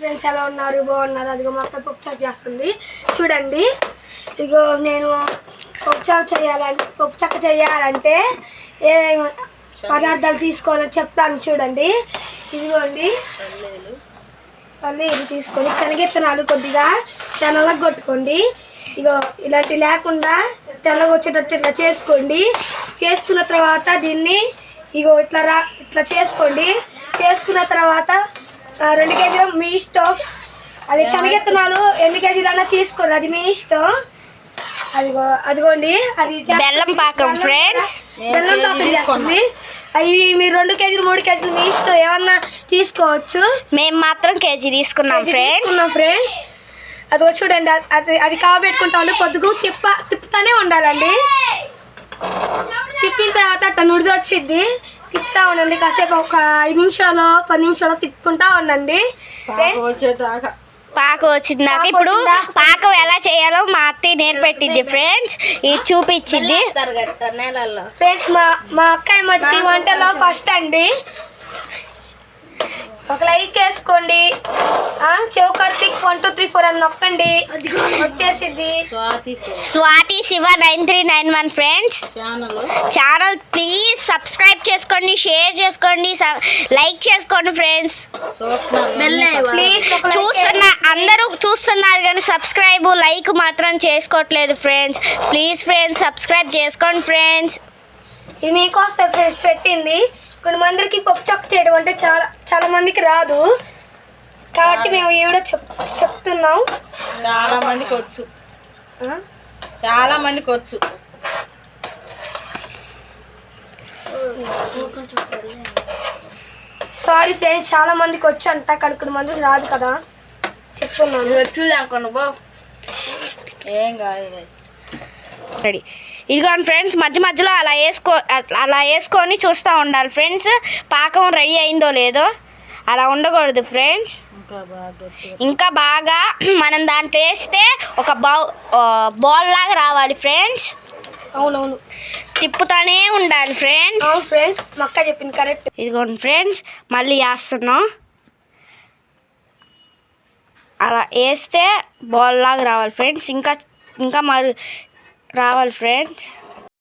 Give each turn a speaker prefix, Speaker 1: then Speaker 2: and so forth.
Speaker 1: Friends ఎలా ఉన్నారు? బాగున్నారు? అదిగో మా అక్క పప్పుచారు చేస్తుంది చూడండి. ఇదిగో నేను పప్పుచారు చేయాలంటే ఏమేమి పదార్థాలు తీసుకోవాలో చెప్తాను చూడండి. ఇదిగోండి పల్లీలు తీసుకొని శనగిత్తనాలు కొద్దిగా తెల్లగా కొట్టుకోండి. ఇగో ఇలాంటి లేకుండా తెల్లగా వచ్చేటట్టు ఇట్లా చేసుకోండి. చేసుకున్న తర్వాత దీన్ని ఇగో ఇట్లా చేసుకోండి. చేసుకున్న తర్వాత 2 కేజీలు మీ ఇష్టం. అది శనగిత్తనాలు ఎన్ని కేజీలన్నా తీసుకోండి, అది మీ ఇష్టం. అదిగోండి అది
Speaker 2: బెల్లం పాకం ఫ్రెండ్స్,
Speaker 1: బెల్లం పాకం చేస్తుంది. అవి మీరు 2 కేజీలు 3 కేజీలు మీ ఇష్టం ఏమన్నా తీసుకోవచ్చు.
Speaker 2: మేము మాత్రం కేజీ తీసుకున్నాం ఫ్రెండ్స్.
Speaker 1: అదిగో చూడండి అది కాబెట్టుకుంటా ఉండి పొద్దుగు తిప్పుతానే ఉండాలండి. తిప్పిన తర్వాత అట్లా నుడిది వచ్చింది. తిప్పుతా ఉండండి కాసేపు, ఒక 5 నిమిషాలు 10 నిమిషాలు తిప్పుకుంటా ఉండండి.
Speaker 2: పాకు వచ్చిందాక ఇప్పుడు పాకం ఎలా చేయాలో మా అత్తయ్య నేర్పెట్టింది ఫ్రెండ్స్, ఇది చూపించింది
Speaker 1: ఫ్రెండ్స్. మా అక్కయ్య మట్టి వంటలో ఫస్ట్ అండి. ఒక లైక్ వేసుకోండి, కార్తిక్ 1 2 3 4 అని నొక్కండి, వచ్చేసింది.
Speaker 2: Swathi Shiva 9391 friends channel please subscribe చేసుకోండి, షేర్ చేసుకోండి, లైక్ చేసుకోండి ఫ్రెండ్స్.
Speaker 1: ప్లీజ్
Speaker 2: అందరూ చూస్తున్నారు కానీ సబ్స్క్రైబ్ లైక్ మాత్రం చేసుకోవట్లేదు ఫ్రెండ్స్. ప్లీజ్ ఫ్రెండ్స్ సబ్స్క్రైబ్ చేసుకోండి ఫ్రెండ్స్.
Speaker 1: ఇది మీకోసం ఫ్రెండ్స్ పెట్టింది. కొన్ని మందికి పప్పుచారు చేయడం అంటే చాలా మందికి రాదు కాబట్టి మేము ఏడో చెప్తున్నాం.
Speaker 3: చాలా మందికి వచ్చు.
Speaker 1: సారీ ఫ్రెండ్స్, చాలా మందికి వచ్చు అంట కానీ కొన్ని మందికి రాదు కదా చెప్తున్నాను.
Speaker 3: ఏం కాదు.
Speaker 2: రెడీ. ఇదిగోండి ఫ్రెండ్స్, మధ్య మధ్యలో అలా వేసుకొని చూస్తూ ఉండాలి ఫ్రెండ్స్, పాకం రెడీ అయిందో లేదో. అలా ఉండకూడదు ఫ్రెండ్స్. ఇంకా బాగా మనం దాంట్లో వేస్తే ఒక బాల్ లాగా రావాలి ఫ్రెండ్స్.
Speaker 1: అవునవును,
Speaker 2: తిప్పుతానే ఉండాలి ఫ్రెండ్స్.
Speaker 1: అవును ఫ్రెండ్స్, మా అక్క చెప్పింది కరెక్ట్.
Speaker 2: ఇదిగోండి ఫ్రెండ్స్, మళ్ళీ వేస్తున్నాం. అలా వేస్తే బాల్ లాగా రావాలి ఫ్రెండ్స్. ఇంకా మరి రావాలి ఫ్రెండ్స్.